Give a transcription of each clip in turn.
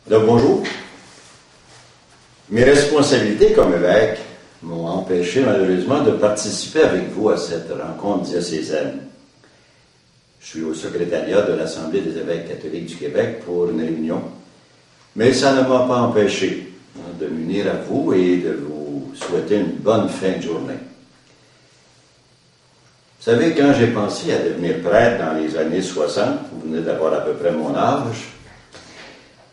Donc, bonjour. Mes responsabilités comme évêque m'ont empêché malheureusement de participer avec vous à cette rencontre diocésaine. Je suis au secrétariat de l'Assemblée des évêques catholiques du Québec pour une réunion, mais ça ne m'a pas empêché de m'unir à vous et de vous souhaiter une bonne fin de journée. Vous savez, quand j'ai pensé à devenir prêtre dans les années 60, vous venez d'avoir à peu près mon âge,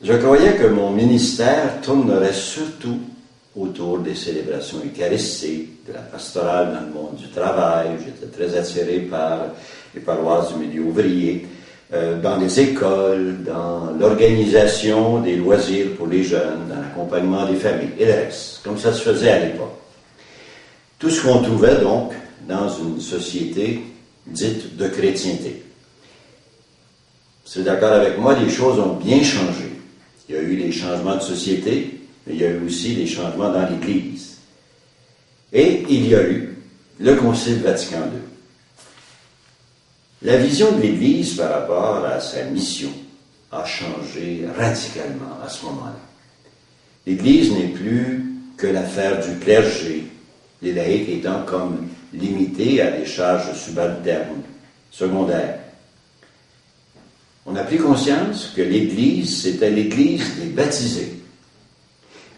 je croyais que mon ministère tournerait surtout autour des célébrations eucharistiques, de la pastorale dans le monde du travail. J'étais très attiré par les paroisses du milieu ouvrier, dans les écoles, dans l'organisation des loisirs pour les jeunes, dans l'accompagnement des familles et le reste, comme ça se faisait à l'époque. Tout ce qu'on trouvait donc dans une société dite de chrétienté. Vous êtes d'accord avec moi, les choses ont bien changé. Il y a eu les changements de société, mais il y a eu aussi les changements dans l'Église. Et il y a eu le Concile Vatican II. La vision de l'Église par rapport à sa mission a changé radicalement à ce moment-là. L'Église n'est plus que l'affaire du clergé, les laïcs étant comme limités à des charges subalternes, secondaires. On a pris conscience que l'Église, c'était l'Église des baptisés.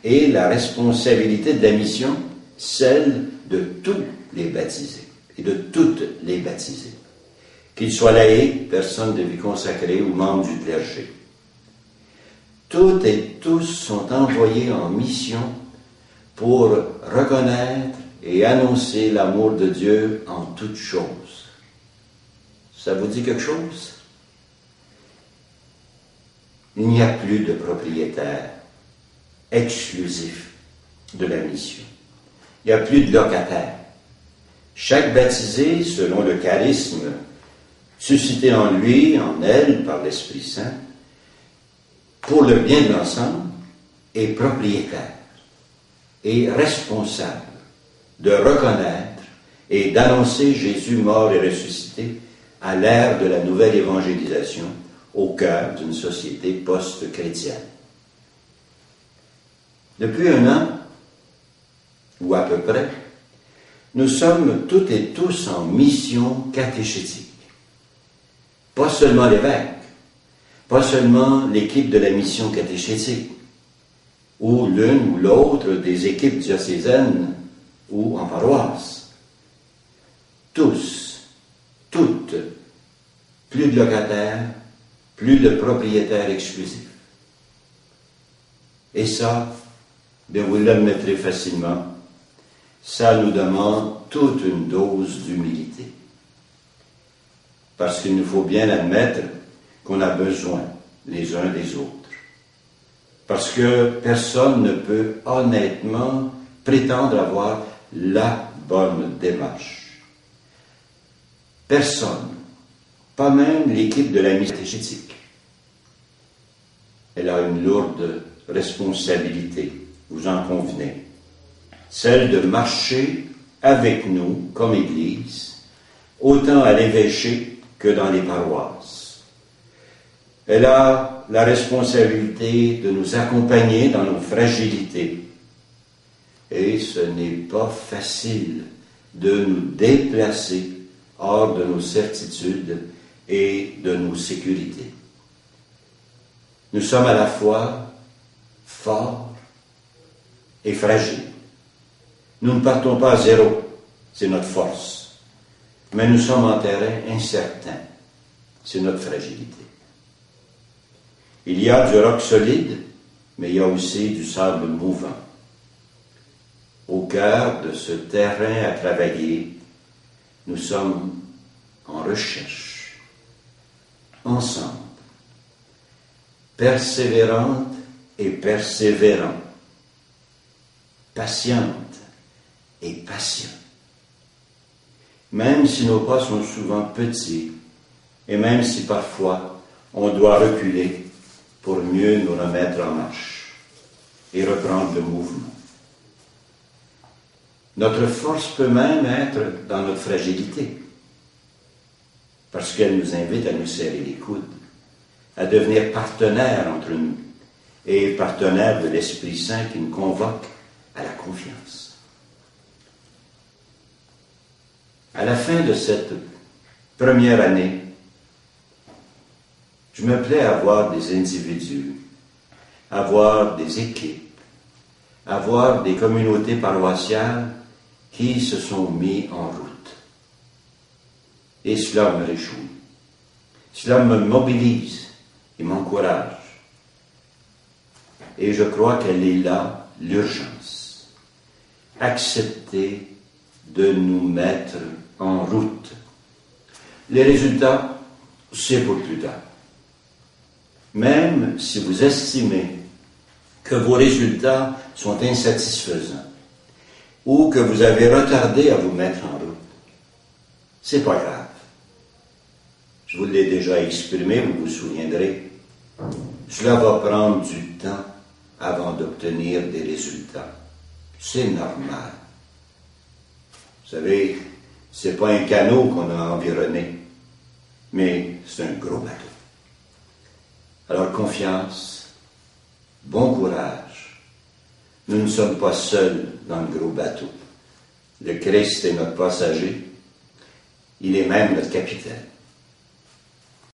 Et la responsabilité de la mission, celle de tous les baptisés et de toutes les baptisées. Qu'ils soient laïcs, personnes de vie consacrée ou membres du clergé. Toutes et tous sont envoyés en mission pour reconnaître et annoncer l'amour de Dieu en toutes choses. Ça vous dit quelque chose? Il n'y a plus de propriétaire exclusif de la mission. Il n'y a plus de locataire. Chaque baptisé, selon le charisme suscité en lui, en elle, par l'Esprit Saint, pour le bien de l'ensemble, est propriétaire et responsable de reconnaître et d'annoncer Jésus mort et ressuscité à l'ère de la nouvelle évangélisation au cœur d'une société post-chrétienne. Depuis un an, ou à peu près, nous sommes toutes et tous en mission catéchétique. Pas seulement l'évêque, pas seulement l'équipe de la mission catéchétique, ou l'une ou l'autre des équipes diocésaines ou en paroisse. Tous, toutes, plus de locataires, plus de propriétaires exclusifs. Et ça, bien vous l'admettrez facilement, ça nous demande toute une dose d'humilité. Parce qu'il nous faut bien admettre qu'on a besoin les uns des autres. Parce que personne ne peut honnêtement prétendre avoir la bonne démarche. Personne. Pas même l'équipe de la mission catéchétique. Elle a une lourde responsabilité, vous en convenez. Celle de marcher avec nous, comme Église, autant à l'évêché que dans les paroisses. Elle a la responsabilité de nous accompagner dans nos fragilités. Et ce n'est pas facile de nous déplacer hors de nos certitudes et de nos sécurités. Nous sommes à la fois forts et fragiles. Nous ne partons pas à zéro, c'est notre force. Mais nous sommes en terrain incertain, c'est notre fragilité. Il y a du roc solide, mais il y a aussi du sable mouvant. Au cœur de ce terrain à travailler, nous sommes en recherche, ensemble, persévérante et persévérant, patiente et patient. Même si nos pas sont souvent petits, et même si parfois on doit reculer pour mieux nous remettre en marche et reprendre le mouvement. Notre force peut même être dans notre fragilité, parce qu'elle nous invite à nous serrer les coudes, à devenir partenaires entre nous et partenaire de l'Esprit Saint qui nous convoque à la confiance. À la fin de cette première année, je me plais à voir des individus, à voir des équipes, à voir des communautés paroissiales qui se sont mis en route. Et cela me réjouit. Cela me mobilise et m'encourage. Et je crois qu'elle est là, l'urgence. Accepter de nous mettre en route. Les résultats, c'est pour plus tard. Même si vous estimez que vos résultats sont insatisfaisants ou que vous avez retardé à vous mettre en route, c'est pas grave. Je vous l'ai déjà exprimé, vous vous souviendrez. Cela va prendre du temps avant d'obtenir des résultats. C'est normal. Vous savez, c'est pas un canot qu'on a environné, mais c'est un gros bateau. Alors confiance, bon courage. Nous ne sommes pas seuls dans le gros bateau. Le Christ est notre passager, il est même notre capitaine.